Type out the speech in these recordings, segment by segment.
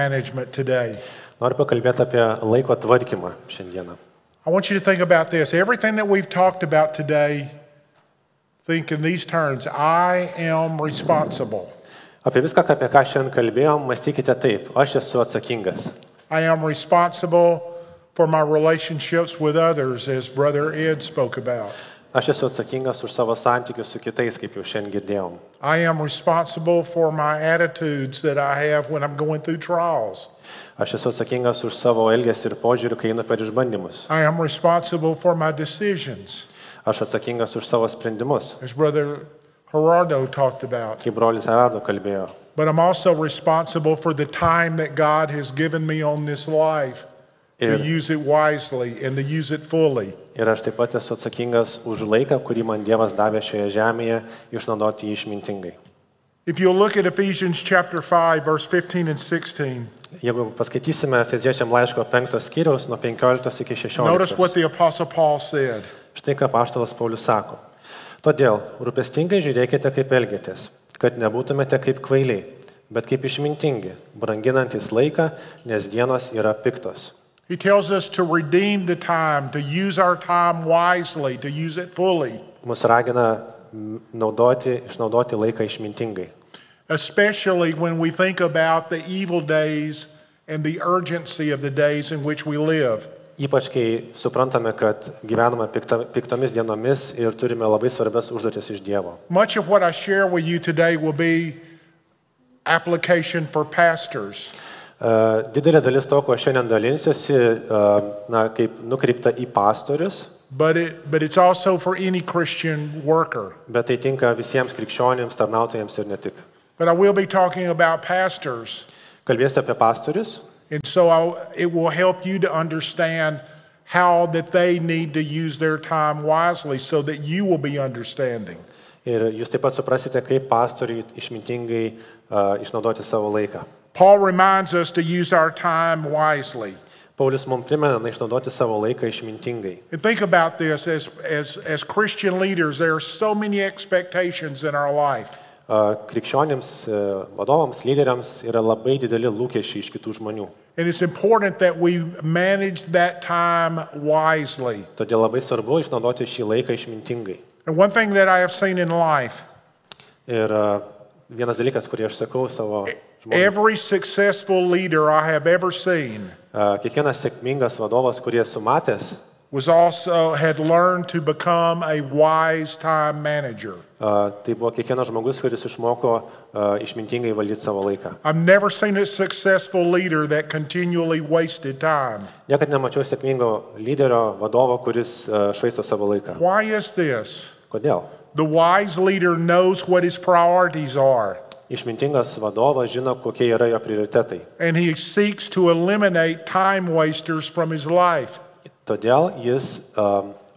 management today. Noriu pakalbėti apie laiko tvarkymą šiandieną. I want you to think about this. Everything that we've talked about today, think in these terms. I am responsible. Apie viską, apie ką šiandien kalbėjom, mąstykite taip. Aš esu atsakingas. I am responsible for my relationships with others, as Brother Ed spoke about. Aš esu atsakingas už savo santykius su kitais, kaip jau šiandien girdėjom. I am responsible for my attitudes that I have when I'm going through trials. Aš esu atsakingas už savo elgesį ir požiūrį, kai einu per išbandymus. I am responsible for my decisions. Aš atsakingas už savo sprendimus, As Brother Gerardo talked about. kaip brolis Gerardo kalbėjo. But I'm also responsible for the time that God has given me on this life to use it wisely and to use it fully. Ir aš taip pat esu atsakingas už laiką, kurį man Dievas davė šioje žemėje, išnaudoti jį išmintingai. If you'll look at Ephesians chapter 5, verse 15 and 16, Jeigu paskaitysime Efeziečiam laiško 5 skyriaus nuo 15 iki 16. notice what the Apostle Paul said. Štai ką apaštalas Paulius sako. Todėl rūpestingai žiūrėkite, kaip elgiatės, kad nebūtumėte kaip kvailiai, bet kaip išmintingi, branginantis laiką, nes dienos yra piktos. He tells us to redeem the time, to use our time wisely, to use it fully. Mus ragina išnaudoti laiką išmintingai. Especially when we think about the evil days and the urgency of the days in which we live. Ypač kai suprantame, kad gyvename piktomis dienomis ir turime labai svarbias užduotis iš Dievo. Much of what I share with you today will be application for pastors. Didelė dalis to, ko šiandien dalinsiuosi, kaip nukreipta į pastorius. But it's also for any Christian worker. Bet tai tinka visiems krikščionims, tarnautojams ir ne tik. But I will be talking about pastors. Kalbėsiu apie pastorius. And so it will help you to understand how that they need to use their time wisely so that you will be understanding. Ir jūs taip pat suprasite, kaip pastoriai išmintingai išnaudoti savo laiką. Paul reminds us to use our time wisely. Paulius mums primena išnaudoti savo laiką išmintingai. And think about this, as Christian leaders, there are so many expectations in our life. Krikščionims, vadovams, lyderiams yra labai dideli lūkesčiai iš kitų žmonių. And it's important that we manage that time wisely. Todėl labai svarbu išnaudoti šį laiką išmintingai. And one thing that I have seen in life, Ir vienas dalykas, kurį aš sakau savo žmonėms. every successful leader I have ever seen Kiekvienas sėkmingas vadovas, kurį esu matęs, had learned to become a wise time manager. Tai buvo kiekvienas žmogus, kuris išmoko išmintingai valdyti savo laiką. I've never seen a successful leader that continually wasted time. Niekad nemačiau sėkmingo lyderio, vadovo, kuris švaisto savo laiką. Why is this? Kodėl? The wise leader knows what his priorities are, Išmintingas vadovas žino, kokie yra jo prioritetai. and he seeks to eliminate time wasters from his life. Todėl jis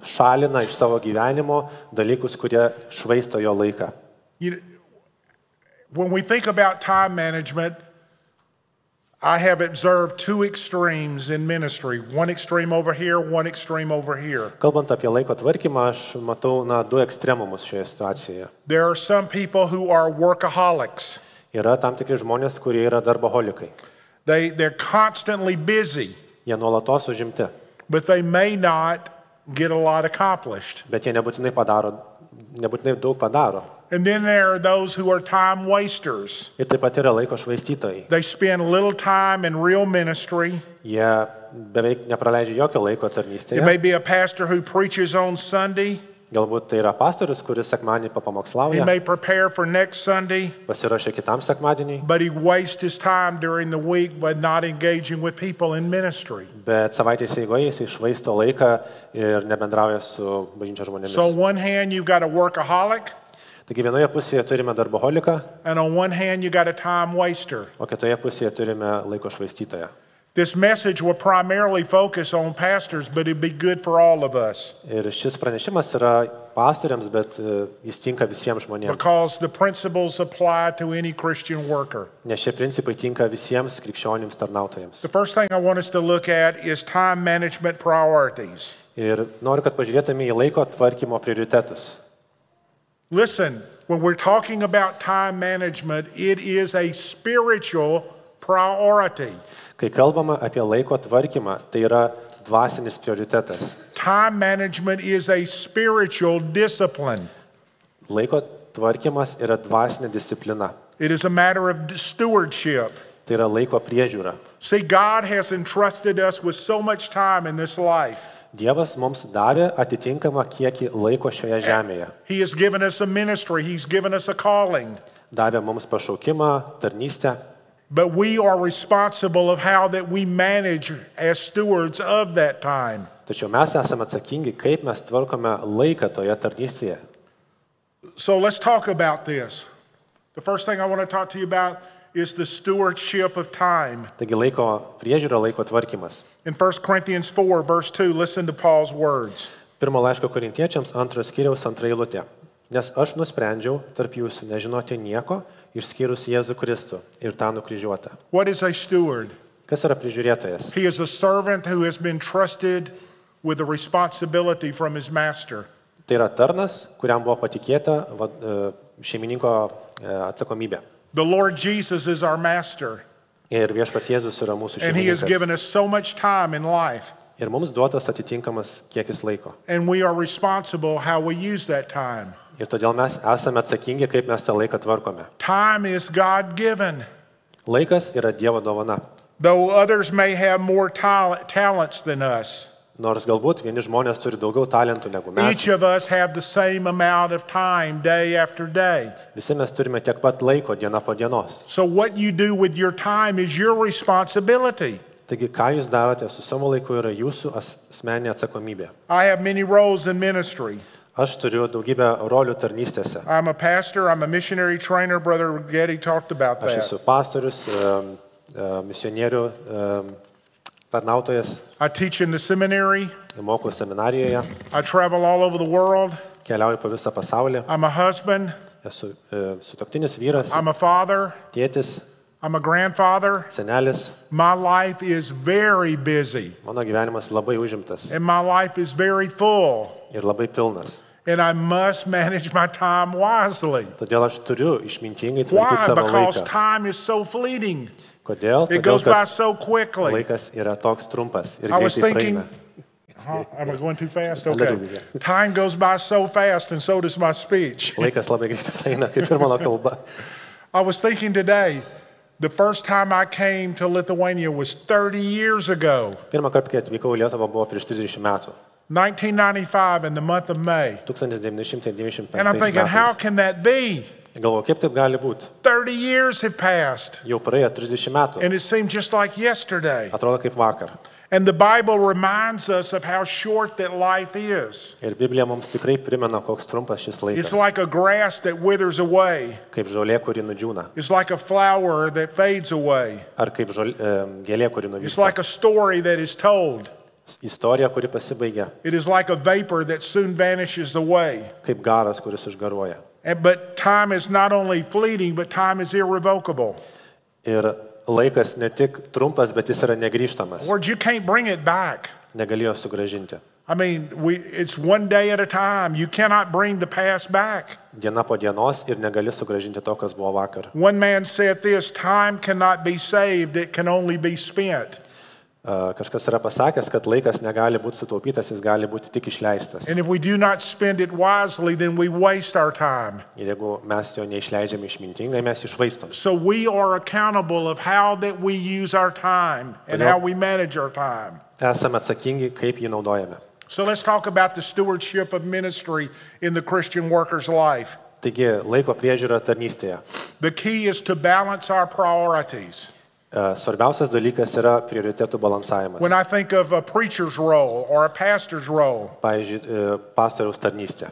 šalina iš savo gyvenimo dalykus, kurie švaisto jo laiką. When we think about time management, I have observed two extremes in ministry. One extreme over here, one extreme over here. Kalbant apie laiko tvarkymą, aš matau du ekstremumus šioje situacijoje. There are some people who are workaholics. Yra tam tikri žmonės, kurie yra darboholikai. They're constantly busy, Jie nuolatos užimti, but they may not get a lot accomplished. bet jie nebūtinai daug padaro. And then there are those who are time wasters. Ir taip pat yra laiko švaistytojai. They spend little time in real ministry. Jie beveik nepraleidžia jokio laiko It tarnystėje. may be a pastor who preaches on Sunday. Galbūt tai yra pastorius, kuris sekmadienį He papamokslauja, may prepare for next Sunday, pasiruošia kitam sekmadieniui, but he wastes his time during the week by not engaging with people in ministry. bet savaitės eigoje jis išvaisto laiką ir nebendrauja su bažnyčios žmonėmis. So on one hand, you've got a workaholic, Taigi vienoje pusėje turime darboholiką, and on one hand, you got a time waster. o kitoje pusėje turime laiko švaistytoją. This message will primarily focus on pastors, but it'd be good for all of us Ir šis pranešimas yra pastoriams, bet jis tinka visiems žmonėms. because the principles apply to any Christian worker. Nes šie principai tinka visiems krikščionims tarnautojams. The first thing I want us to look at is time management priorities. Ir noriu, kad pažiūrėtume į laiko tvarkymo prioritetus. Listen, when we're talking about time management, it is a spiritual priority. Kai kalbama apie laiko tvarkymą, tai yra dvasinis prioritetas. Time management is a spiritual discipline. Laiko tvarkymas yra dvasinė disciplina. It is a matter of stewardship. Tai yra laiko priežiūra. See, God has entrusted us with so much time in this life. Dievas mums davė atitinkamą kiekį laiko šioje žemėje. He has given us a ministry. He's given us a calling. Davė mums pašaukimą, tarnystę. But we are responsible of how that we manage as stewards of that time. Tačiau mes esame atsakingi, kaip mes tvarkome laiką toje tarnystėje. So let's talk about this. The first thing I want to talk to you about is the stewardship of time. Taigi laiko priežiūra, laiko tvarkymas. In 1 Corinthians 4, verse 2, listen to Paul's words. Pirmo laiško Korintiečiams 2 skyriaus 2 eilutė. Nes aš nusprendžiau tarp jūsų nežinoti nieko, išskyrus Jėzų Kristų ir tą nukryžiuotą. What is a steward? Kas yra prižiūrėtojas? He is a servant who has been trusted with a responsibility from his master. Tai yra tarnas, kuriam buvo patikėta šeimininko atsakomybė. The Lord Jesus is our master, Ir viešpats Jėzus yra mūsų and he has given šeimininkas. us so much time in life, Ir mums duotas atitinkamas kiekis laiko. and we are responsible how we use that time. Ir todėl mes esame atsakingi, kaip mes tą laiką tvarkome. Time is God-given. Laikas yra Dievo dovana. Though others may have more talents than us, Nors galbūt vieni žmonės turi daugiau talentų negu mes. each of us have the same amount of time day after day. Visi mes turime tiek pat laiko diena po dienos. So what you do with your time is your responsibility. Taigi, ką jūs darote su savo laiku yra jūsų asmeninė atsakomybė. I have many roles in ministry. Aš turiu daugybę rolių tarnystėse. I'm a pastor, I'm a missionary trainer. Brother Getty talked about Aš that. esu pastorius, misionierių tarnautojas, I teach in the seminary. mokau seminarijoje, I travel all over the world. keliauju po visą pasaulį, I'm a husband. esu sutuoktinis vyras, I'm a father. tėtis, I'm a grandfather. senelis. My life is very busy, Mano gyvenimas labai užimtas and my life is very full, ir labai pilnas. and I must manage my time wisely. Todėl aš turiu išmintingai tvarkyti Why? savo Because laiką. time is so fleeting. Kodėl? It Todėl, goes by kad so quickly. laikas yra toks trumpas ir I was greitai thinking, praeina. am I going too fast? little Okay. bit, yeah. Time goes by so fast, and so does my speech. Laikas labai greitai praeina, kaip ir mano kalba. I was thinking today, the first time I came to Lithuania was 30 years ago, Pirmą kartą, kai atvykau į Lietuvą, buvo prieš 30 metų. 1995 in the month of May. 1995 And I'm thinking, how metais. can that be? Galvoju, kaip taip gali būti? 30 years have passed, Jau praėjo 30 metų. and it seemed just like yesterday. Atrodo kaip vakar. And the Bible reminds us of how short that life is. Ir Biblija mums tikrai primena, koks trumpas šis It's laikas. like a grass that withers away. Kaip žolė, kuri nudžiūna. It's like a flower that fades away. Ar kaip gėlė, kuri It's nuvysta. like a story that is told. Istorija, kuri pasibaigia. It is like a vapor that soon vanishes away. Kaip garas, kuris išgaruoja. But time is not only fleeting, but time is irrevocable. Ir laikas ne tik trumpas, bet jis yra negrįžtamas. Lord, you can't bring it back. Negalėjo sugražinti. I mean, it's one day at a time. You cannot bring the past back. Diena po dienos ir negali sugražinti to, kas buvo vakar. One man said this, time cannot be saved, it can only be spent. Kažkas yra pasakęs, kad laikas negali būti sutaupytas, jis gali būti tik išleistas. And if we do not spend it wisely, then we waste our time. Ir jeigu mes jo neišleidžiame išmintingai, mes išvaistom. So we are accountable of how that we use our time and how we manage our time. Esame atsakingi, kaip jį naudojame. So let's talk about the stewardship of ministry in the Christian worker's life. Taigi, laiko priežiūra tarnystėje. The key is to balance our priorities. Svarbiausias dalykas yra prioritetų balansavimas. When I think of a preacher's role or a pastor's role, Pavyzdžiui, pastoriaus tarnystė.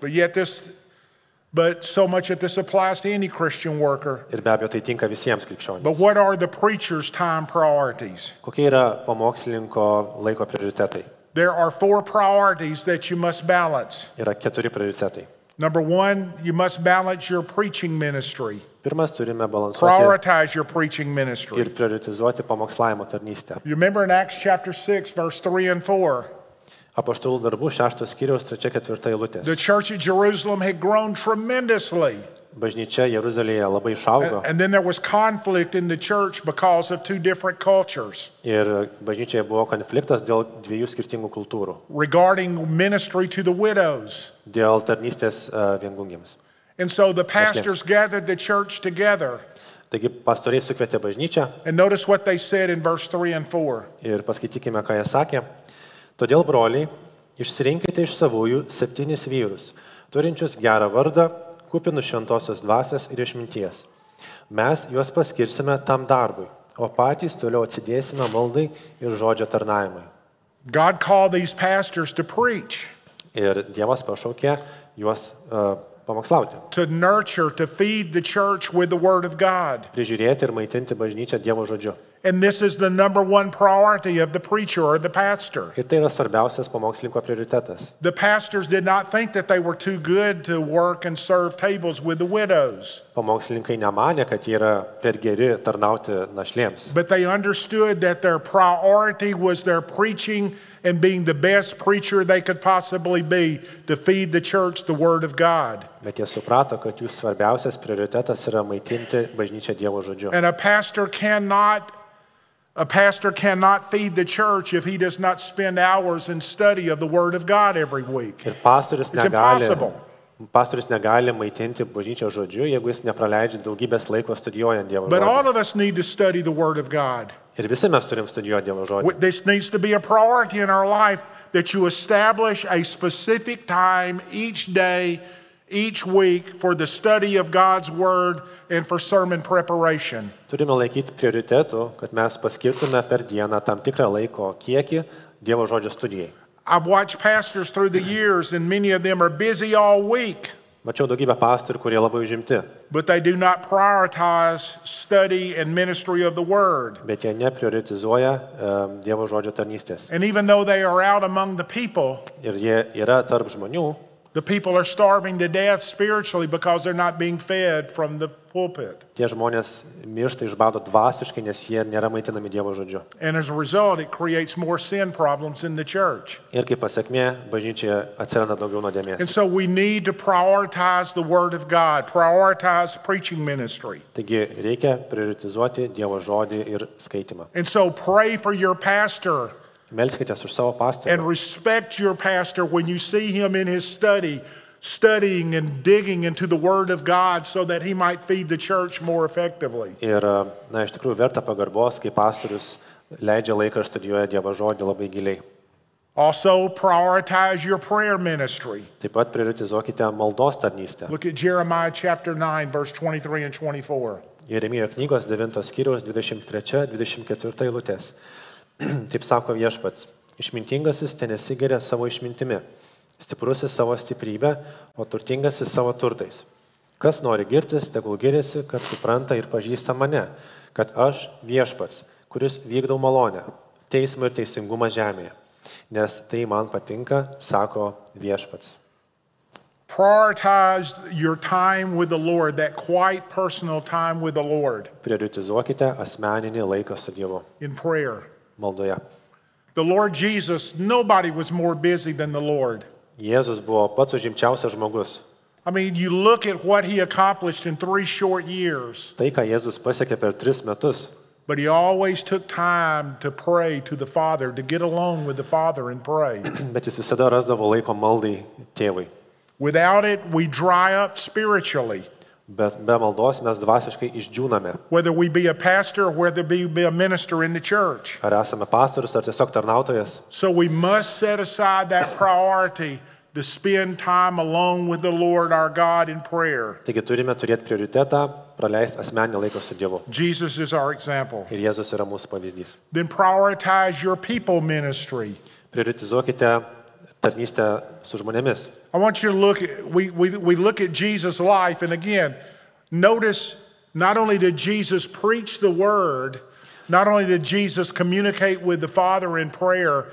but so much that this applies to any Christian worker. Ir be abejo, tai tinka visiems But krikščionims. what are the preacher's time priorities? Kokie yra pamokslininko laiko prioritetai? There are 4 priorities that you must balance. Yra 4 prioritetai. Number 1, you must balance your preaching ministry. Pirmas, turime balansuoti Prioritize your preaching ir ministry. prioritizuoti pamokslavimo tarnystę. You remember in Acts chapter 6, verse 3 and 4, Apaštalų darbų 6 skyriaus 3-4 eilutės. the church at Jerusalem had grown tremendously. bažnyčia Jeruzalėje labai išaugo And then there was conflict in the church because of two different cultures ir bažnyčioje buvo konfliktas dėl dviejų skirtingų kultūrų, regarding ministry to the widows. dėl tarnystės viengungėms. And so the pastors gathered the church together. Taigi pastoriai sukvietė bažnyčią And notice what they said in verse 3 and 4. ir paskaitykime, ką jie sakė. Todėl, broliai, išsirinkite iš savųjų 7 vyrus, turinčius gerą vardą, kupinus šventosios dvasios ir išminties. Mes juos paskirsime tam darbui, o patys toliau atsidėsime maldai ir žodžio tarnavimui. God called these pastors to preach, Ir Dievas pašaukė juos pamokslauti, to nurture, to feed the church with the word of God. prižiūrėti ir maitinti bažnyčią Dievo žodžiu. And this is the number one priority of the preacher or the pastor. Ir tai yra svarbiausias pamokslininko prioritetas. The pastors did not think that they were too good to work and serve tables with the widows, Pamokslininkai nemanė, kad jie yra per geri tarnauti našlėms, but they understood that their priority was their preaching and being the best preacher they could possibly be to feed the church the word of God. bet jie suprato, kad jų svarbiausias prioritetas yra maitinti bažnyčią Dievo žodžiu. And a pastor cannot feed the church if he does not spend hours in study of the word of God every week. Ir pastorius It's impossible. negali maitinti bažnyčią žodžiu, jeigu jis nepraleidžia daugybės laiko studijuojant Dievo But all žodį. of us need to study the word of God. Ir visi mes turim studijuoti Dievo žodį. This needs to be a priority in our life that you establish a specific time each day, each week for the study of God's word and for sermon preparation. Turime laikyti prioritetų, kad mes paskirtume per dieną tam tikrą laiko kiekį Dievo žodžio studijai. I've watched pastors through the years and many of them are busy all week, Mačiau daugybę pastorių, kurie labai užimti, but they do not prioritize study and ministry of the word. bet jie neprioritizuoja Dievo žodžio tarnystės. And even though they are out among the people, Ir jie yra tarp žmonių, the people are starving to death spiritually because they're not being fed from the pulpit. tie žmonės miršta iš bado dvasiškai, nes jie nėra maitinami Dievo žodžiu. And as a result, it creates more sin problems in the church. Ir kaip pasiekmė, bažnyčioje atsiranda daugiau And nuodėmės. so we need to prioritize the Word of God, prioritize preaching ministry. Taigi reikia prioritizuoti Dievo žodį ir skaitimą. And so pray for your pastor Melskitės už savo pastorių and respect your pastor when you see him in his studying and digging into the Word of God so that he might feed the church more effectively. ir, iš tikrųjų, verta pagarbos, kai pastorius leidžia laiką ir studijuoja Dievo žodį labai giliai. Also, prioritize your prayer ministry. Taip pat prioritizuokite maldos tarnystę. Look at Jeremiah chapter 9, verse 23 and 24. Jeremijo knygos 9 skyriaus 23-24 eilutės. Taip sako Viešpats, išmintingasis tenesigeria savo išmintimi, stiprusis savo stiprybę, o turtingasis savo turtais. Kas nori girtis, tegul giriasi, kad supranta ir pažįsta mane, kad aš Viešpats, kuris vykdau malonę, teismą ir teisingumą žemėje, nes tai man patinka, sako Viešpats. Prioritize your time with the Lord, that quiet personal time with the Lord Prioritizuokite asmeninį laiką su Dievu in prayer. maldoje. The Lord Jesus, nobody was more busy than the Lord. Jėzus buvo pats užimčiausias žmogus. I mean, you look at what he accomplished in 3 short years, Tai, ką Jėzus pasiekė per 3 metus, but he always took time to pray to the Father, to get alone with the Father and pray. bet jis visada rasdavo laiko maldai tėvui. Without it, we dry up spiritually. Bet be maldos mes dvasiškai išdžiūname. Whether we be a pastor or whether we be a minister in the church. Ar esame pastorius, ar tiesiog tarnautojas. So we must set aside that priority to spend time alone with the Lord our God in prayer. Taigi turime turėti prioritetą, praleisti asmeninį laiką su Dievu. Jesus is our example. Ir Jėzus yra mūsų pavyzdys. Then prioritize your people ministry. Prioritizuokite tarnystę su žmonėmis. I want you to look at, we look at Jesus' life, and again, notice not only did Jesus preach the word, not only did Jesus communicate with the Father in prayer,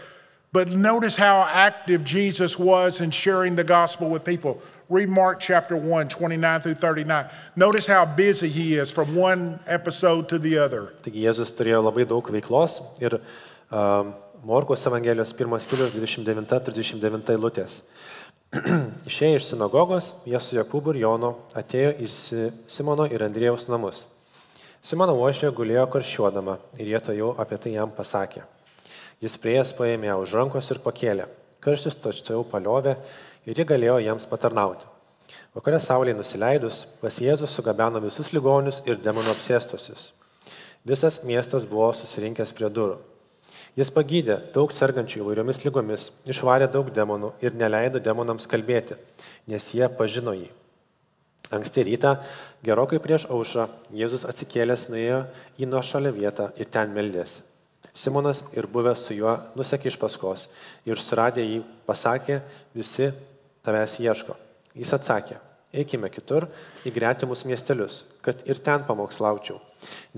but notice how active Jesus was in sharing the gospel with people. Read Mark chapter 1, 29 through 39. Notice how busy he is from one episode to the other. Taigi Jėzus turėjo labai daug veiklos ir Morkos Evangelijos 1 skyrius 29-39 eilutės. Išėję iš sinagogos, jie su Jokūbu ir Jonu atėjo į Simono ir Andriejaus namus. Simono uošvė gulėjo karščiuodama ir jie to jau apie tai jam pasakė. Jis prieėjęs paėmė ją už rankos ir pakėlė. Karštis tučtuojau paliovė ir ji galėjo jiems patarnauti. Vakare saulei nusileidus, pas Jėzus sugabeno visus ligonius ir demonų apsėstusius. Visas miestas buvo susirinkęs prie durų. Jis pagydė daug sergančių įvairiomis lygomis, išvarė daug demonų ir neleido demonams kalbėti, nes jie pažino jį. Anksti rytą, gerokai prieš aušrą, Jėzus atsikėlęs nuėjo į nuošalę vietą ir ten meldėsi. Simonas ir buvęs su juo nusekė iš paskos ir suradę jį pasakė, visi tavęs ieško. Jis atsakė, eikime kitur į gretimus miestelius, kad ir ten pamokslaučiau,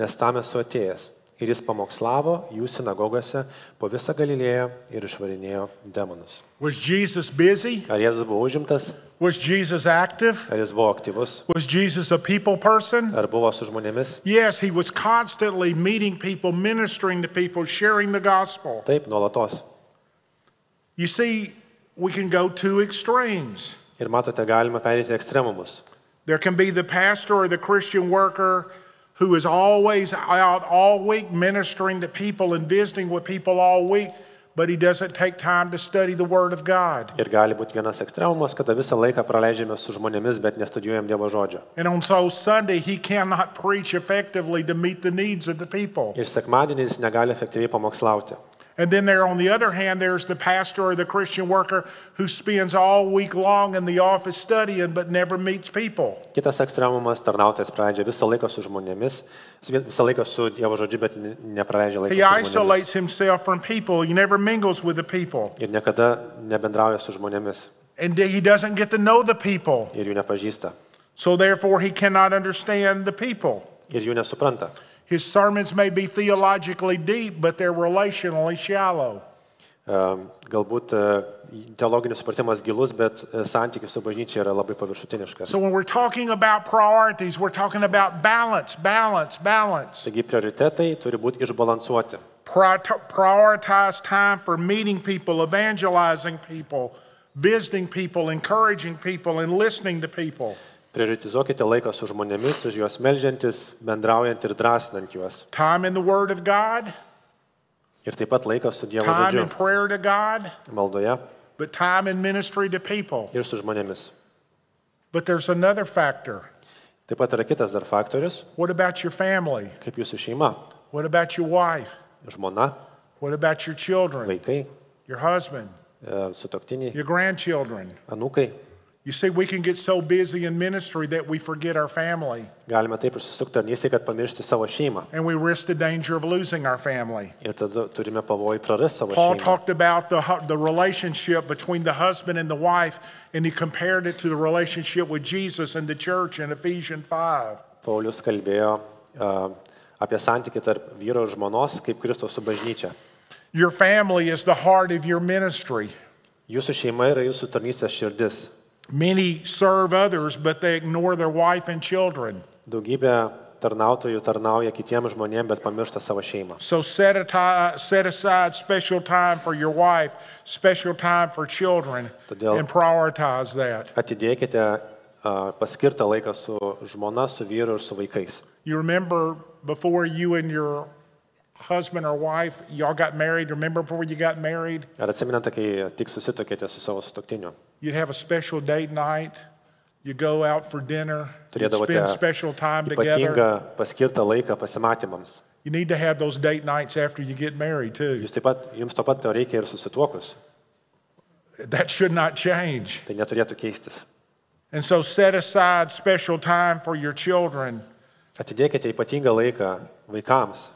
nes tam esu atėjęs. Ir jis pamokslavo jų sinagogose po visą Galilėją ir išvarinėjo demonus. Was Jesus busy? Ar Jėzus buvo užimtas? Was Jesus active? Ar jis buvo aktyvus? Was Jesus a people person? Ar buvo su žmonėmis? Yes, he was constantly meeting people, ministering to people, sharing the gospel. Taip, nuolatos. You see, we can go to extremes. Ir matote, galima pereiti ekstremumus. There can be the pastor or the Christian worker who is always out all week ministering to people and visiting with people all week, but he doesn't take time to study the Word of God. Ir gali būti vienas ekstremumas, kada visą laiką praleidžiame su žmonėmis, bet nestudijuojam Dievo žodžio. And on so Sunday, he cannot preach effectively to meet the needs of the people. Ir sekmadienį jis negali efektyviai pamokslauti. And then there, on the other hand, there's the pastor or the Christian worker who spends all week long in the office studying but never meets people. Kitas ekstremumas, tarnautojas praleidžia visą laiką su žmonėmis, visą laiką su Dievo žodžiu, bet nepraleidžia laiko He su isolates žmonėmis. himself from people. He never mingles with the people. Ir niekada nebendrauja su žmonėmis. And he doesn't get to know the people. Ir jų nepažįsta. So therefore, he cannot understand the people. Ir jų nesupranta. His sermons may be theologically deep, but they're relationally shallow. Galbūt teologinis supratimas gilus, bet santykis su bažnyčia yra labai paviršutiniškas. So when we're talking about priorities, we're talking about balance. Taigi prioritetai turi būti išbalansuoti. Prioritize time for meeting people, evangelizing people, visiting people, encouraging people, and listening to people. Prioritizuokite laiką su žmonėmis, už juos melžiantis, bendraujant ir drąsinant juos. Time in the Word of God, Ir taip pat laiką su Dievo time žodžiu, in prayer to God, maldoje but time in ministry to people. ir su žmonėmis. But there's another factor. Taip pat yra kitas dar faktorius, What about your family? kaip jūsų šeima, What about your wife? žmona, What about your children? vaikai, Your husband? sutuoktiniai, Your grandchildren? anūkai. You see, we can get so busy in ministry that we forget our family, Galime taip išsisukti tarnystėje, kad pamiršti savo šeimą. and we risk the danger of losing our family. Ir tada turime pavojų prarasti savo Paul šeimą. talked about the relationship between the husband and the wife, and he compared it to the relationship with Jesus and the church in Ephesians 5. Paulius kalbėjo apie santykį tarp vyro ir žmonos, kaip Kristus su bažnyčia. Your family is the heart of your ministry. Jūsų šeima yra jūsų tarnystės širdis. Many serve others, but they ignore their wife and children. Daugybė tarnautojų tarnauja kitiems žmonėms, bet pamiršta savo šeimą. So set aside special time for your wife, special time for children, Todėl- and prioritize that. Atidėkite paskirtą laiką su žmona, su vyru ir su vaikais. You remember before you and your husband or wife, y'all got married, remember before you got married? Ar atsimenate, kai tik susitokėte su savo sutuoktiniu? You'd have a special date night, you go out for dinner, you'd Turėdavote spend special time together. ypatingą paskirtą laiką pasimatymams. You need to have those date nights after you get married too. Jums to pat to reikia ir susituokus. That should not change. Tai neturėtų keistis. And so set aside special time for your children. Atidėkite ypatingą laiką vaikams.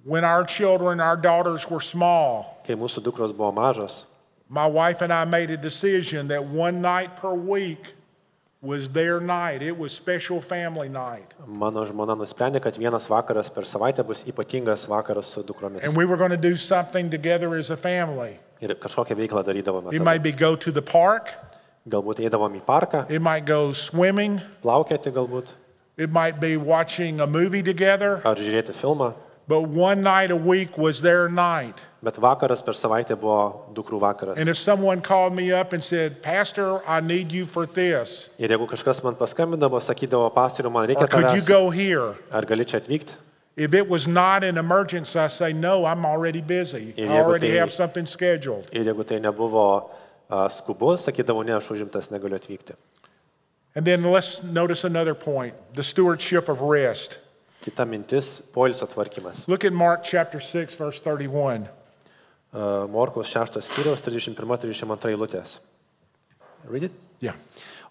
When our children, our daughters were small, Kai mūsų dukros buvo mažos, my wife and I made a decision that one night per week was their night. It was special family night. mano žmona nusprendė, kad vienas vakaras per savaitę bus ypatingas vakaras su dukromis. And we were going to do something together as a family. Ir kažkokią veiklą darydavome. It tada. might be go to the park. Galbūt eidavom į parką, It might go swimming. plaukioti galbūt, It might be watching a movie together. ar žiūrėti filmą. But one night a week was their night. Bet vakaras per savaitę buvo dukrų vakaras. And if someone called me up and said, Pastor, I need you for this, Ir jeigu kažkas man paskambindavo, sakydavo, pastoriau, man or reikia could you tavęs, go here? ar gali čia atvykti? If it was not an emergency, I say, no, I'm already busy. I already have something scheduled. Ir jeigu tai nebuvo skubu, sakydavo, ne, aš užimtas, negaliu atvykti. And then let's notice another point, the stewardship of rest. Kita mintis - poilsio tvarkymas. Look at Mark chapter 6, verse 31. Morkaus 6 skyriaus 31-32 eilutės. Read it? Yeah.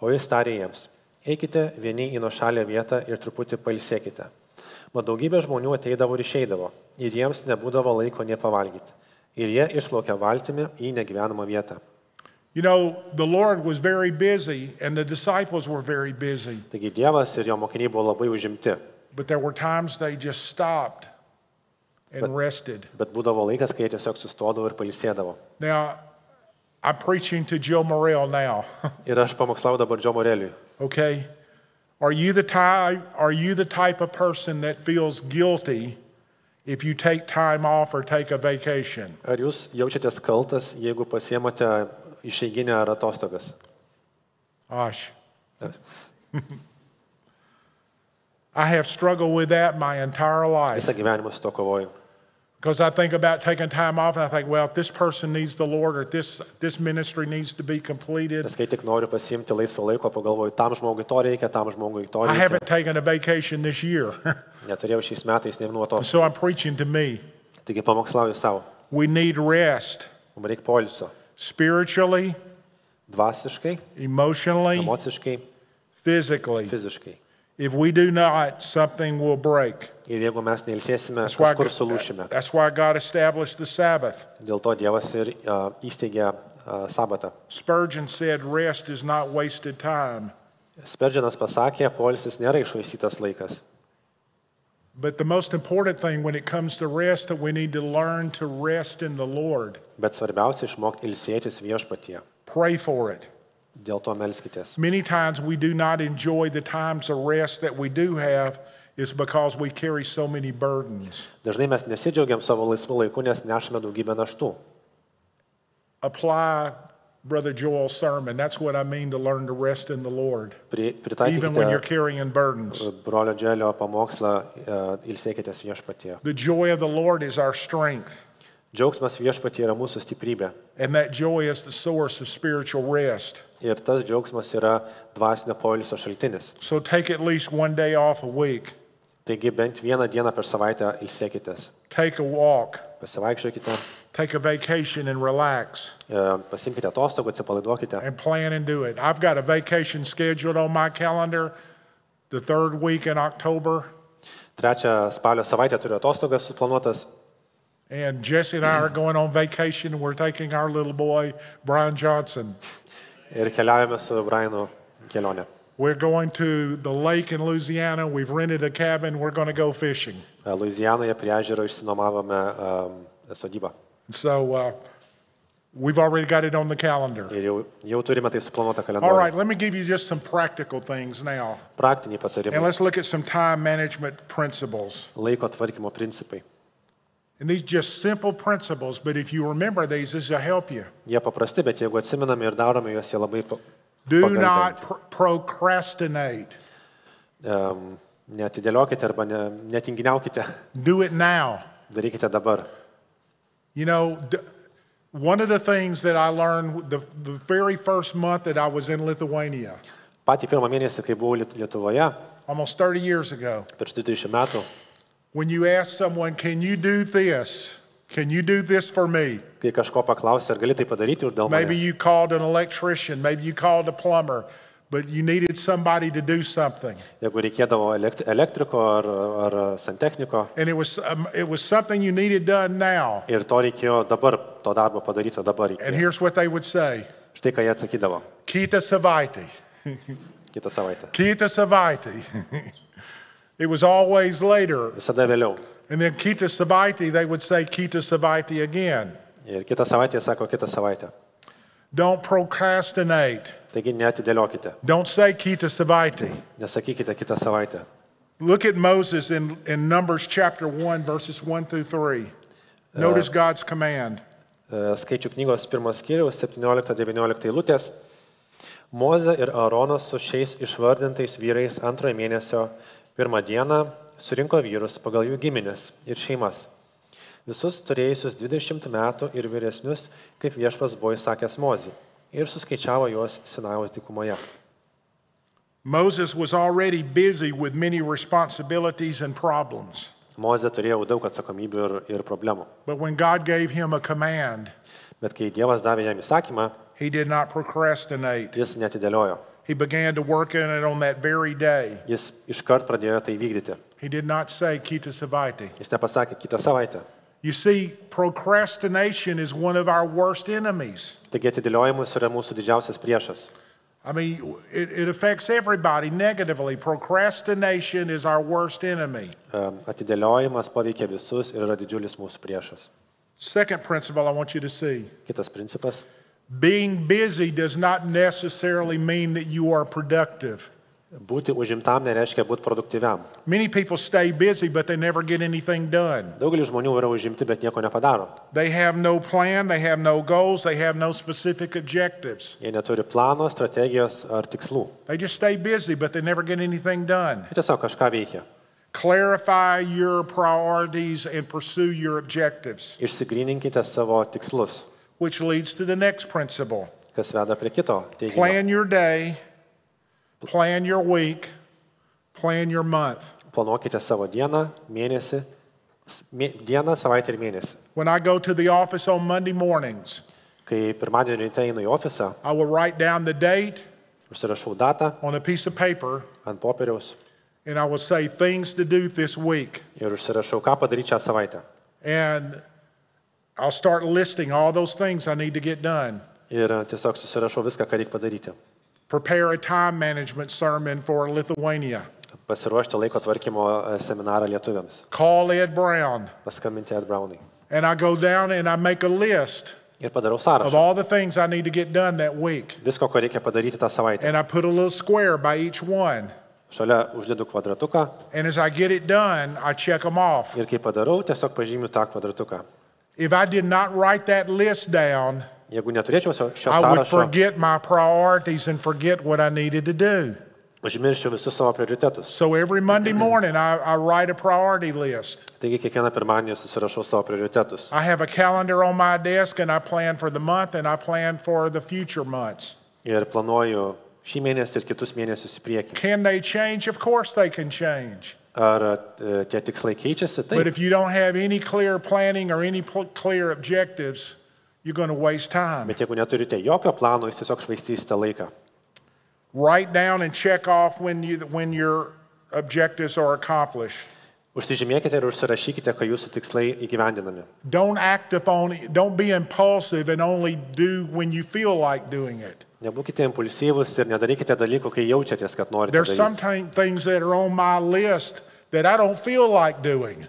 O jis tarė jiems, eikite vieni į nuošalę vietą ir truputį pailsėkite. Mat daugybė žmonių ateidavo ir išeidavo, ir jiems nebūdavo laiko nie pavalgyti. Ir jie išplaukė valtimi į negyvenamą vietą. You know, the Lord was very busy and the disciples were very busy. Taigi Dievas ir jo mokiniai buvo labai užimti, But there were times they just stopped and rested. bet būdavo laikas, kai jie tiesiog sustodavo ir pailsėdavo. Now, I'm preaching to Joe Morrell now, Ir aš pamokslau dabar Džo Moreliui. okay? Are you the type of person that feels guilty if you take time off or take a vacation? Ar jūs jaučiatės kaltas, jeigu pasiemate išeiginę ar atostogas? Gosh. I have struggled with that my entire life. Visą gyvenimą su to kovoju. Because I think about taking time off and I think, well, if this person needs the Lord or this ministry needs to be completed. Nes kai tik noriu pasiimti laisvo laiko, pagalvoju, tam žmogui to reikia, tam žmogui to I reikia. haven't taken a vacation this year. Neturėjau šiais metais nei nuo to. So I'm preaching to me. Taigi pamokslauju savo. We need rest Mums reikia poilsio. spiritually, Dvasiškai, emotionally, emociškai, physically. fiziškai. If we do not, something will break. Ir jeigu mes neilsėsime, That's why, kažkur sulūšime. that's why God established the Sabbath. Dėl to Dievas ir įsteigė sabatą. Spurgeon said, rest is not wasted time. Sperdžianas pasakė, poilsis nėra išvaistytas laikas. But the most important thing when it comes to rest, that we need to learn to rest in the Lord. Bet svarbiausia išmokti ilsėtis viešpatyje. Pray for it. Dėl to melskitės. Many times we do not enjoy the times of rest that we do have is because we carry so many burdens. Dažnai mes nesidžiaugiam savo laisvų laikų, nes nešame daugybę naštų. Apply Brother Joel's sermon. That's what I mean to learn to rest in the Lord, even when you're Pritaikykite carrying burdens. brolio Dželio pamokslą, ilsėkitės viešpatyje. The joy of the Lord is our strength, Džiaugsmas viešpatyje yra mūsų stiprybė. and that joy is the source of spiritual rest. Ir tas džiaugsmas yra dvasinio poilsio šaltinis. So take at least one day off a week. Taigi bent vieną dieną per savaitę ilsėkitės. Take a walk. Pasivaikščiokite, Take a vacation and relax pasimkite atostogų, atsipalaiduokite. and plan and do it. I've got a vacation scheduled on my calendar the third week in October, Trečią spalio savaitę turiu atostogas suplanuotas. and Jesse and I are going on vacation, and we're taking our little boy, Brian Johnson. Ir keliaujame su Brianu kelionę. We're going to the lake in Louisiana. We've rented a cabin. We're going to go fishing. Luizianoje prie ežero išsinomavome sodybą. So we've already got it on the calendar. Ir jau turime tai suplanuotą All right, kalendorių. let me give you just some practical things now. Praktiniai And patarimai, let's look at some time management principles. laiko tvarkymo principai. And these just simple principles, but if you remember these, this will help you. Jie paprasti, bet jeigu atsimename ir darome juos, jie labai Do not procrastinate. Neatidėliokite arba netinginiaukite. Do it now. Darykite dabar. You know, one of the things that I learned the very first month that I was in Lithuania, Patį pirmą mėnesį, kai buvau Lietuvoje, almost 30 years ago, prieš 30 metų, when you ask someone, can you do this? Can you do this for me? kai kažko paklausė, ar gali tai padaryti ir dėl Maybe manęs. you called an electrician, maybe you called a plumber, but you needed somebody to do something. Jeigu reikėdavo elektriko ar santechniko And it was something you needed done now. ir to reikėjo dabar, to darbo padaryti, o dabar And reikėjo. here's what they would say. Štai ką jie atsakydavo Kita savaitė. kitą savaitę. Kita savaitė. It was always later. Visada vėliau. And then kita savaitė, they would say kita savaitė again. Ir kitą savaitę jie sako kitą savaitę. Don't procrastinate. Taigi neatidėliokite. Don't say kita savaitė. Nesakykite kitą savaitę. Look at Moses in Numbers chapter 1, verses 1 through 3. Notice God's command. Skaičių knygos 1 skyriaus 17-19 eilutės. Mozė ir Aaronas su šiais išvardintais vyrais antrojo mėnesio 1 dieną surinko vyrus pagal jų giminės ir šeimas. Visus turėjusius 20 metų ir vyresnius, kaip viešpats buvo įsakęs Mozei, ir suskaičiavo juos Sinajaus dykumoje. Moses was already busy with many responsibilities and problems. Mozė turėjo daug atsakomybių ir problemų. But when God gave him a command, Bet kai Dievas davė jam įsakymą, he did not procrastinate. jis netidėliojo. He began to work in it on that very day. Jis iškart pradėjo tai vykdyti. He did not say, Kita savaite. Jis nepasakė kitą savaitę. You see, procrastination is one of our worst enemies. Taigi atidėliojimas yra mūsų didžiausias priešas. I mean, it affects everybody negatively. Procrastination is our worst enemy. Atidėliojimas paveikia visus ir yra didžiulis mūsų priešas. Second principle I want you to see. Kitas principas. Being busy does not necessarily mean that you are productive. Būti užimtam nereiškia būti produktyviam. Many people stay busy, but they never get anything done. Daugelis žmonių yra užimti, bet nieko nepadaro. They have no plan, they have no goals, they have no specific objectives. Jie neturi plano, strategijos ar tikslų. They just stay busy, but they never get anything done. Jie tiesiog kažką veikia. Clarify your priorities and pursue your objectives, Išsigryninkite savo tikslus, which leads to the next principle. kas veda prie kito teiginio. Plan your day, plan your week, plan your month. Planuokite savo dieną, mėnesį, dieną, savaitę ir mėnesį. When I go to the office on Monday mornings, Kai pirmadienį ryte einu į ofisą, I will write down the date užsirašau datą on a piece of paper ant popieriaus and I will say things to do this week. ir užsirašau, ką padaryti šią savaitę. And I'll start listing all those things I need to get done. Ir tiesiog susirašau viską, ką reikia padaryti. Prepare a time management sermon for Lithuania. Pasiruošti laiko tvarkymo seminarą lietuviams. Call Ed Brown. Paskambinti Ed Brownui. And I go down and I make a list Ir padarau of sąrašą. all the things I need to get done that week. Visko, ko reikia padaryti tą savaitę. And I put a little square by each one. Šalia uždedu kvadratuką And as I get it done, I check them off. ir kai padarau, tiesiog pažymiu tą kvadratuką. If I did not write that list down, Jeigu neturėčiau šio I would sąrašo, forget my priorities and forget what I needed to do. užmirščiau visus savo prioritetus. So every Monday morning, I write a priority list. Taigi kiekvieną pirmadienį susirašau savo prioritetus. I have a calendar on my desk and I plan for the month and I plan for the future months. Ir planuoju šį mėnesį ir kitus mėnesius į priekį. Can they change? Of course they can change. Ar tie tikslai keičiasi? But Taip. if you don't have any clear planning or any clear objectives, you're going to waste time. Bet jeigu neturite jokio plano, jūs tiesiog švaistysite laiką. Write down and check off when your objectives are accomplished. Užsižymėkite ir užsirašykite, kai jūsų tikslai įgyvendinami. Don't be impulsive and only do when you feel like doing it. Nebūkite impulsyvūs ir nedarykite dalykų, kai jaučiatės, kad norite There's some daryti. things that are on my list that I don't feel like doing.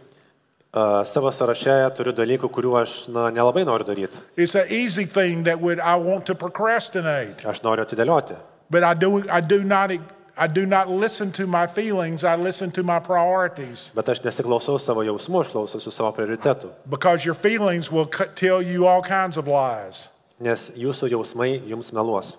Savo sąraše turiu dalykų, kurių aš nelabai noriu daryti. It's an easy thing that I want to procrastinate. Aš noriu atidėlioti. But I do not listen to my feelings, I listen to my priorities. Bet aš nesiklausau savo jausmų, aš klausausi savo prioritetų. Because your feelings will tell you all kinds of lies. Nes jūsų jausmai jums meluos.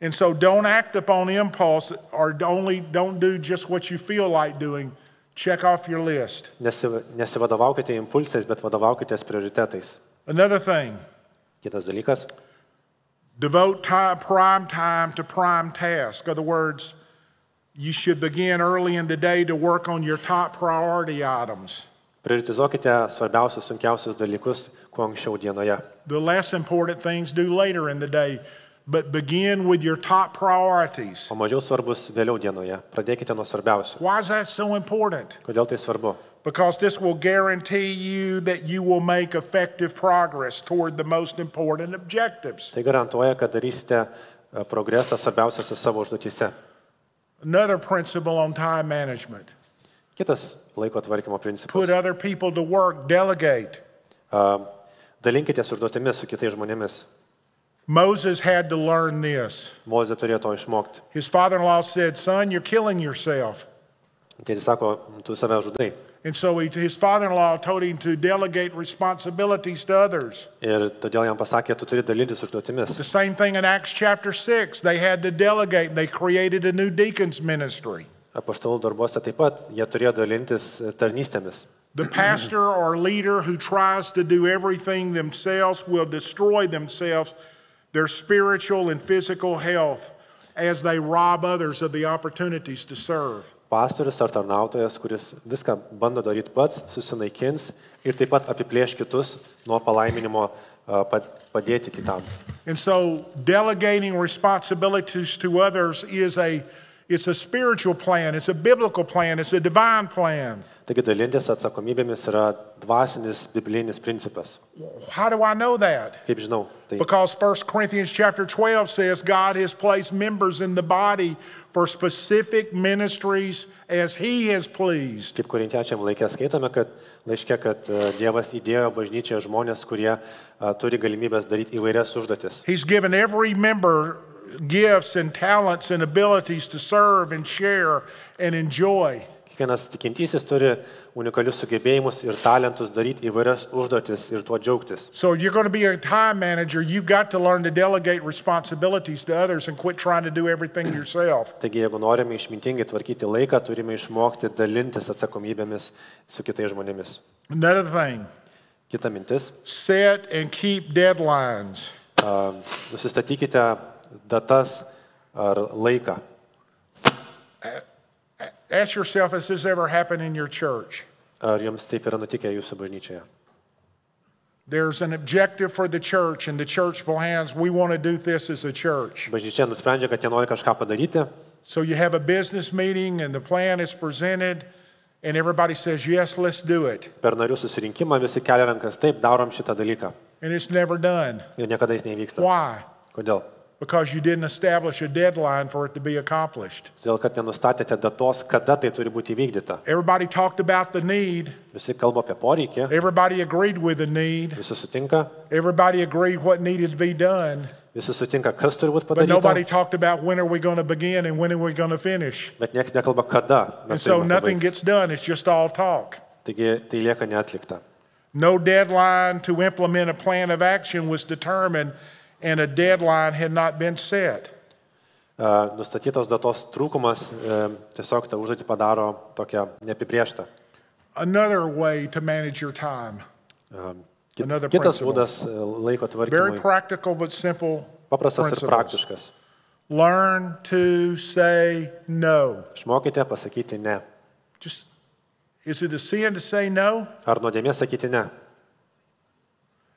And so don't act upon impulse or don't do just what you feel like doing. Check off your list. Nesivadovaukite impulsais, bet vadovaukitės prioritetais. Another thing, Kitas dalykas. devote prime time to prime tasks. In other words, you should begin early in the day to work on your top priority items. Prioritizuokite svarbiausius, sunkiausius dalykus, kuo anksčiau dienoje. The less important things do later in the day, but begin with your top priorities. O mažiau svarbus vėliau dienoje. Pradėkite nuo svarbiausių. Why is that so important? Kodėl tai svarbu? Because this will guarantee you that you will make effective progress toward the most important objectives. Tai garantuoja, kad darysite progresą svarbiausiose savo užduotyse. Another principle on time management. Kitas laiko tvarkymo Put principas. other people to work, delegate. Dalinkitės užduotimis su kitais žmonėmis. Moses had to learn this. Mozė turėjo to išmokti. His father-in-law said, "Son, you're killing yourself." Tėtis sako, tu save žudai. And so his father-in-law told him to delegate responsibilities to others. Ir todėl jam pasakė, tu turi dalytis užduotimis. The same thing in Acts chapter 6. They had to delegate. They created a new deacon's ministry. Apaštalų darbuose taip pat jie turėjo dalintis tarnystėmis. The pastor or leader who tries to do everything themselves will destroy themselves, their spiritual and physical health, as they rob others of the opportunities to serve. Pastorius ar tarnautojas, kuris viską bando daryti pats, susinaikins ir taip pat apiplėš kitus nuo palaiminimo padėti kitam. And so delegating responsibilities to others it's a spiritual plan, it's a biblical plan, it's a divine plan. Taigi dalintis atsakomybėmis yra dvasinis biblinis principas. How do I know that? Kaip žinau, tai Because 1 Corinthians chapter 12 says God has placed members in the body for specific ministries as he has pleased. kaip korintiečiam laikė skaitome, kad laiške, kad Dievas įdėjo bažnyčią žmonės, kurie turi galimybės daryti įvairias užduotis. He's given every member gifts and talents and abilities to serve and share and enjoy. Kiekvienas tikintysis turi unikalius sugebėjimus ir talentus daryti įvairias užduotis ir tuo džiaugtis. So you're going to be a time manager, you've got to learn to delegate responsibilities to others and quit trying to do everything yourself. Taigi, jeigu norime išmintingai tvarkyti laiką, turime išmokti dalintis atsakomybėmis su kitais žmonėmis. Another thing, Kita mintis, set and keep deadlines. nusistatykite datas ar laiką. Ask yourself, has this ever happened in your church? Ar jums taip yra nutikę jūsų bažnyčioje? There's an objective for the church, and the church plans, we want to do this as a church. Bažnyčia nusprendžia, kad jie nori kažką padaryti. So you have a business meeting, and the plan is presented, and everybody says, yes, let's do it. Per narių susirinkimą visi kelia rankas, taip, darom šitą dalyką. And it's never done. Ir niekada jis neįvyksta. Why? Kodėl? Because you didn't establish a deadline for it to be accomplished. Todėl, kad nenustatėte datos, kada tai turi būti įvykdyta. Everybody talked about the need. Visi kalba apie poreikį, Everybody agreed with the need. visi sutinka, Everybody agreed what needed to be done. visi sutinka, kas turi būti But nobody padaryta, talked about when are we going to begin and when are we going to finish. bet niekas nekalba, kada And mes so turime nothing pabaigti. gets done. It's just all talk. Taigi tai lieka neatlikta. No deadline to implement a plan of action was determined, and a deadline had not been set. Nustatytos datos trūkumas tiesiog tą užduotį padaro tokią neapibrėžtą. Another way to manage your time. Another Kitas principle. būdas laiko Very tvarkymui, practical but simple paprastas ir principles. praktiškas. Learn to say no. Išmokite pasakyti ne. Just, is it a sin to say no? Ar nuodėmė sakyti ne?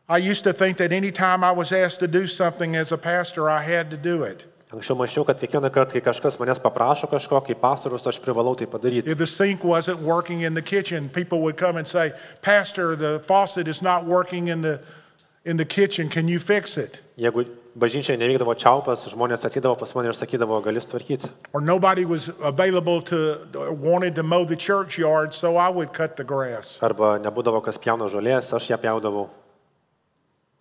I used to think that any time I was asked to do something as a pastor, I had to do it. Anksčiau mąsčiau, kad kiekvieną kartą, kai kažkas manęs paprašo kažko, kaip pastorius, aš privalau tai padaryti. If the sink wasn't working in the kitchen, people would come and say, Pastor, the faucet is not working in the kitchen. Can you fix it? Jeigu bažnyčioje nevykdavo čiaupas, žmonės ateidavo pas mane ir sakydavo, gali tvarkyti. Or nobody was available wanted to mow the churchyard, so I would cut the grass. Arba nebūdavo kas pjauna žolės, aš ją pjaudavau.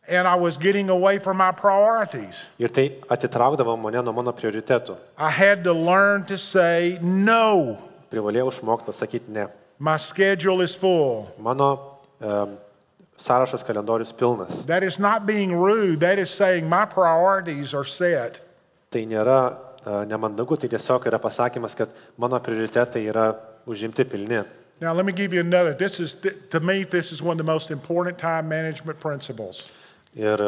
And I was getting away from my priorities. Ir tai atitraukdavo mane nuo mano prioritetų. I had to learn to say no. Privalėjau išmokti pasakyti ne. My schedule is full. Mano sąrašas kalendorius pilnas. That is not being rude. That is saying my priorities are set. Tai nėra nemandagu, tai tiesiog yra pasakymas, kad mano prioritetai yra užimti pilni. Now, let me give you another. To me, this is one of the most important time management principles. Ir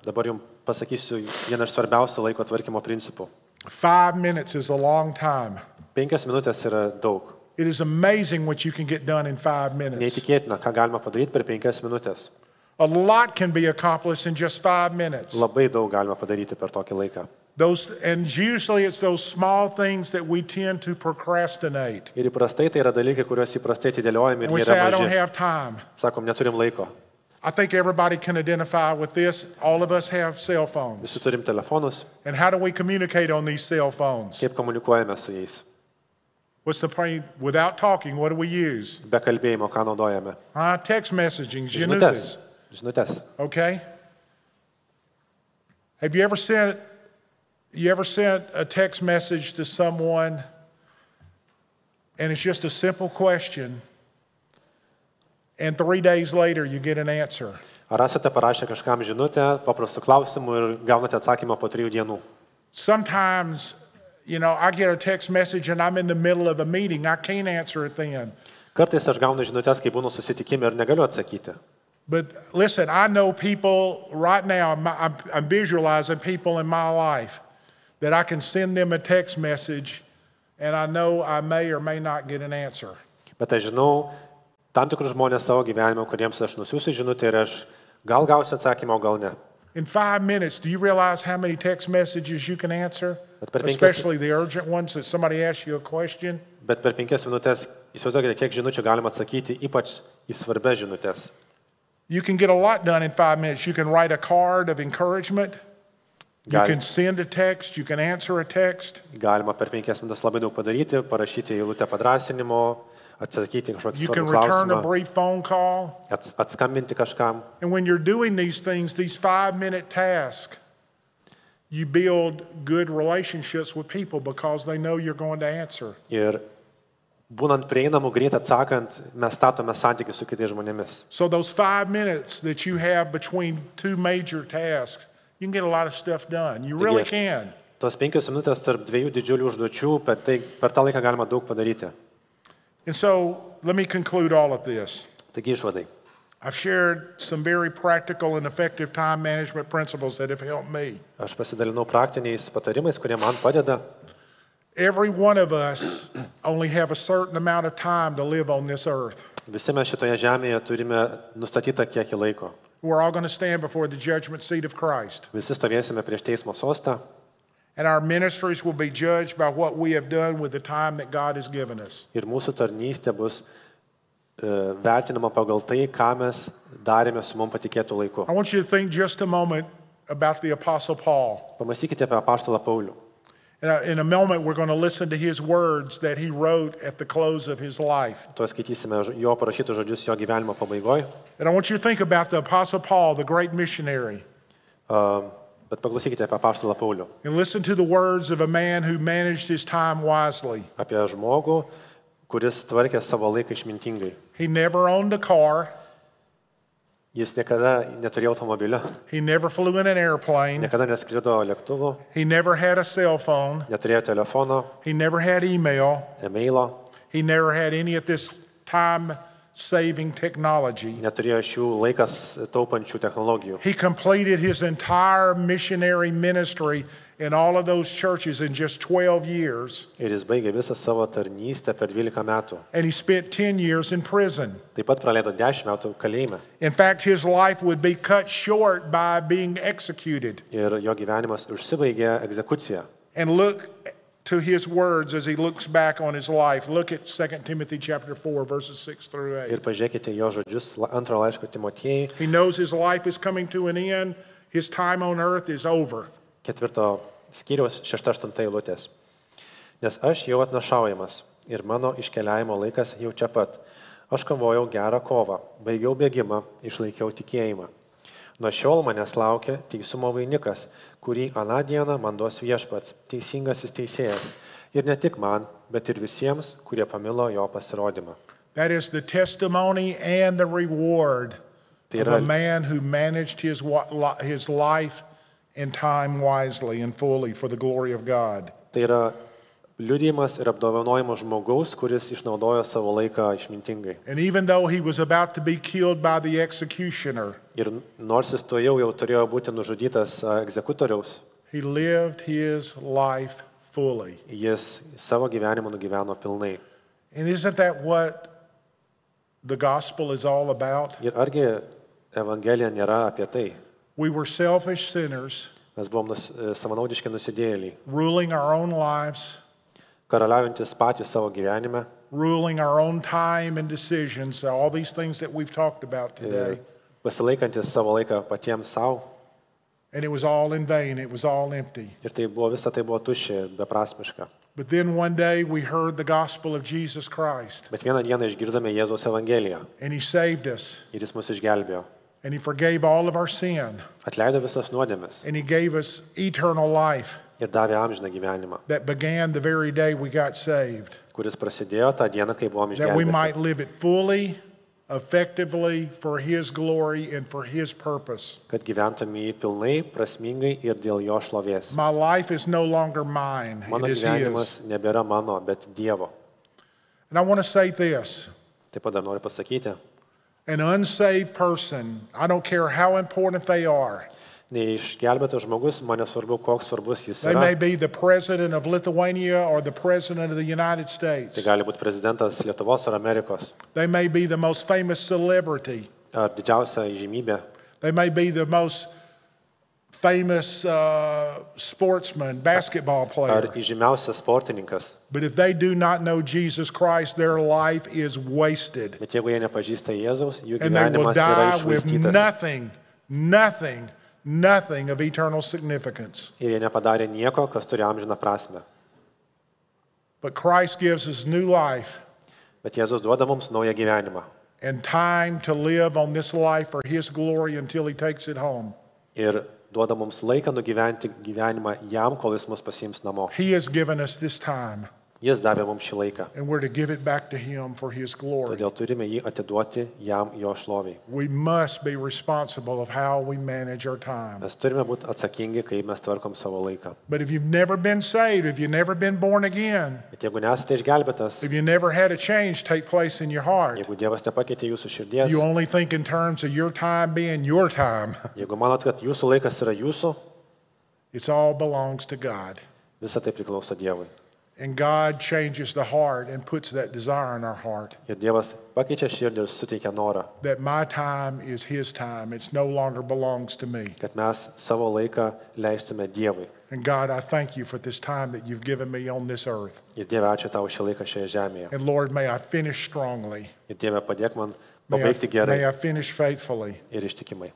dabar jums pasakysiu vieną iš svarbiausių laiko tvarkymo principų. 5 minutes is a long time. 5 minutės yra daug. It is amazing what you can get done in 5 minutes. Neįtikėtina, ką galima padaryti per 5 minutės. A lot can be accomplished in just 5 minutes. Labai daug galima padaryti per tokį laiką. And usually it's those small things that we tend to procrastinate. Ir įprastai tai yra dalykai, kuriuos įprastai atidėliojame ir And we jie say, yra I don't maži. have time. Sakom, neturim laiko. I think everybody can identify with this. All of us have cell phones. Visi turim telefonus. And how do we communicate on these cell phones? Kaip komunikuojame su jais? What's the point? Without talking, what do we use? Be kalbėjimo, ką naudojame? Text messaging. Žinutės. Žinutės. Okay? Have you ever sent a text message to someone and it's just a simple question, and 3 days later you get an answer. Ar esate parašę kažkam žinutę, paprastų klausimų ir gaunate atsakymą po 3 dienų? Sometimes, I get a text message and I'm in the middle of a meeting. I can't answer it then. Kartais aš gaunu žinutės, kai būnu susitikime ir negaliu atsakyti. But listen, I know people right now, I'm visualizing people in my life that I can send them a text message and I know I may or may not get an answer. Bet aš žinau tam tikrus žmonės savo gyvenime, kuriems aš nusiųsiu žinutę ir aš gal gausiu atsakymą, o gal ne. In 5 minutes, do you realize how many text messages you can answer? Per penkias- Especially the urgent ones that somebody asks you a question. Bet per 5 minutės įsivaizduokite, kiek žinučių galima atsakyti, ypač į svarbės žinutės. You can get a lot done in 5 minutes. You can write a card of encouragement. You Gal- can send a text. You can answer a text. Galima per 5 minutės labai daug padaryti, parašyti eilutę padrąsinimo, atsakyti kažkokį You can svarbų return a klausimą, brief phone call. atskambinti kažkam. And when you're doing these things, these 5-minute tasks, you build good relationships with people because they know you're going to answer. Ir būnant prieinamų, greit atsakant, mes statome santykius su kitais žmonėmis. So those 5 minutes that you have between 2 major tasks, you can get a lot of stuff done. You really can. Tos 5 minutės tarp 2 didžiulių užduočių, per tą laiką galima daug padaryti. And so let me conclude all of this. Taigi išvadai. I've shared some very practical and effective time management principles that have helped me. Aš pasidalinau praktiniais patarimais, kurie man padeda. Every one of us only have a certain amount of time to live on this earth. Visi mes šitoje žemėje turime nustatytą kiekį laiko. We're all going to stand before the judgment seat of Christ. Visi stovėsime prieš teismo sostą And our ministries will be judged by what we have done with the time that God has given us. ir mūsų tarnystė bus vertinama pagal tai, ką mes darėme su mums patikėtų laiku. I want you to think just a moment about the Apostle Paul. Pamąstykite apie apaštalą Paulių. In a moment, we're going to listen to his words that he wrote at the close of his life. Tuo skaitysime jo parašytus žodžius jo gyvenimo pabaigoje. And I want you to think about the Apostle Paul, the great missionary, Bet paklausykite apie apaštalą Paulių. and listen to the words of a man who managed his time wisely. Apie žmogų, kuris tvarkė savo laiką išmintingai. He never owned a car. Jis niekada neturėjo automobilio, He never flew in an airplane. niekada neskrido lėktuvu, He never had a cell phone. neturėjo telefono, He never had email. e-mailo, He never had any of this time-saving technology. neturėjo šių laikas taupančių technologijų. He completed his entire missionary ministry in all of those churches in just 12 years. Ir jis baigė visą savo tarnystę per 12 metų. And he spent 10 years in prison. Taip pat praleido 10 metų kalėjime. In fact, his life would be cut short by being executed. Ir jo gyvenimas užsibaigė egzekucija. And look to his words as he looks back on his life. Look at 2 Timothy chapter 4, verses 6 through 8. Ir pažiūrėkite jo žodžius antro laiško Timotiejui, He knows his life is coming to an end. His time on earth is over. 4 skyriaus 6-8 eilutės. Nes aš jau atnašaujamas ir mano iškeliavimo laikas jau čia pat. Aš kovojau gerą kovą, baigiau bėgimą, išlaikiau tikėjimą. Nuo šiol manęs laukia teisumo vainikas, kurį aną dieną man duos viešpats, teisingasis teisėjas. Ir ne tik man, bet ir visiems, kurie pamilo jo pasirodymą. That is the testimony and the reward of a man who managed his life and time wisely and fully for the glory of God. Tai yra liudijimas ir apdovanojimas žmogaus, kuris išnaudojo savo laiką išmintingai. And even though he was about to be killed by the executioner, Ir nors jis to jau turėjo būti nužudytas egzekutoriaus, he lived his life fully. jis savo gyvenimą nugyveno pilnai. And isn't that what the gospel is all about? Ir argi Evangelija nėra apie tai? We were selfish sinners, Mes buvom savanaudiški nusidėjėliai, ruling our own lives, karaliaujantis patys savo gyvenime, ruling our own time and decisions, all these things that we've talked about today. pasilaikantis savo laiką patiems savo. And it was all in vain. It was all empty. Ir visa tai buvo tuščia, beprasmiška. But then one day we heard the gospel of Jesus Christ, Bet vieną dieną išgirdome Jėzaus Evangeliją and he saved us, ir jis mus išgelbėjo. and he forgave all of our sin, Atleido visas nuodėmes and he gave us eternal life. ir davė amžiną gyvenimą, that began the very day we got saved, kuris prasidėjo tą dieną, kai buvom that we išgelbėti, might live it fully, effectively, for His glory and for His purpose. kad gyventume jį pilnai, prasmingai ir dėl jo šlovės. My life is no longer mine, Mano it is gyvenimas His. nebėra mano, bet Dievo. And I want to say this, Taip pat dar noriu pasakyti, an unsaved person, I don't care how important they are, neišgelbėtas žmogus, man nesvarbu, koks svarbus jis they yra. may be the president of Lithuania or the president of the United States. Tai gali būti prezidentas Lietuvos ar Amerikos, They may be the most famous celebrity. ar didžiausia įžymybė, They may be the most famous sportsman, basketball ar player. įžymiausias sportininkas. But if they do not know Jesus Christ, their life is wasted. Bet jeigu jie nepažįsta Jėzaus, jų And they will gyvenimas yra die with iššvaistytas. nothing of eternal significance. Ir jie nepadarė nieko, kas turi amžiną prasme. But Christ gives us new life Bet Jėzus duoda mums naują gyvenimą. and time to live on this life for His glory until He takes it home. Ir duoda mums laiką nugyventi gyvenimą jam, kol jis mus pasiims namo. He has given us this time, Jis davė mums šį laiką. and we're to give it back to Him for His glory. Todėl turime jį atiduoti jam jo šloviai. We must be responsible of how we manage our time. Mes turime būti atsakingi, kai mes tvarkom savo laiką. But if you've never been saved, if you've never been born again, Bet jeigu nesate išgelbėtas, if you never had a change take place in your heart, jeigu Dievas nepakeitė jūsų širdies, you only think in terms of your time being your time, jeigu manot, kad jūsų laikas yra jūsų, it all belongs to God. visa tai priklauso Dievui. And God changes the heart and puts that desire in our heart Ir Dievas pakeičia širdį ir suteikia norą, that my time is His time. It no longer belongs to me. kad mes savo laiką leistume Dievui. And God, I thank You for this time that You've given me on this earth. Ir Dieve, ačiū tau šį laiką šioje žemėje. And Lord, may I finish strongly. Ir Dieve, padėk man May pabaigti I gerai finish faithfully. ir ištikimai.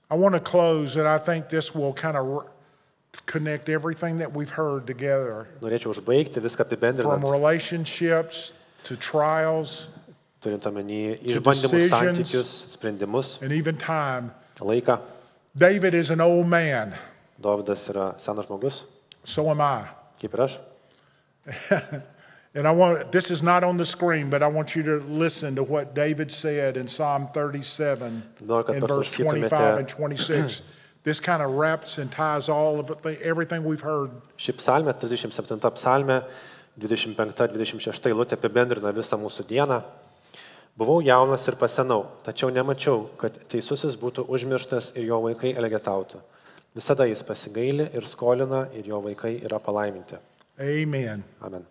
I want to close, and I think this will kind of connect everything that we've heard together, Norėčiau užbaigti viską from apibendrinant, relationships to trials turint omeny išbandymus, decisions. santykius, sprendimus, and even time. laiką. David is an old man, Dovydas yra senas žmogus, so am I. kaip ir aš. And this is not on the screen, but I want you to listen to what David said in Psalm 37 Noriu, kad in verse 25 paklausyktumėte and 26. This kind of wraps and ties all of everything we've heard. Ši psalmė, 37 psalmė, 25-26 eilutė apibendrina visą mūsų dieną. Buvau jaunas ir pasenau, tačiau nemačiau, kad teisusis būtų užmirštas ir jo vaikai elgetautų. Visada jis pasigaili ir skolina ir jo vaikai yra palaiminti. Amen. Amen.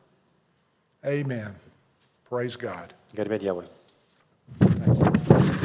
Amen. Praise God. Garbė Dievui. Thank you.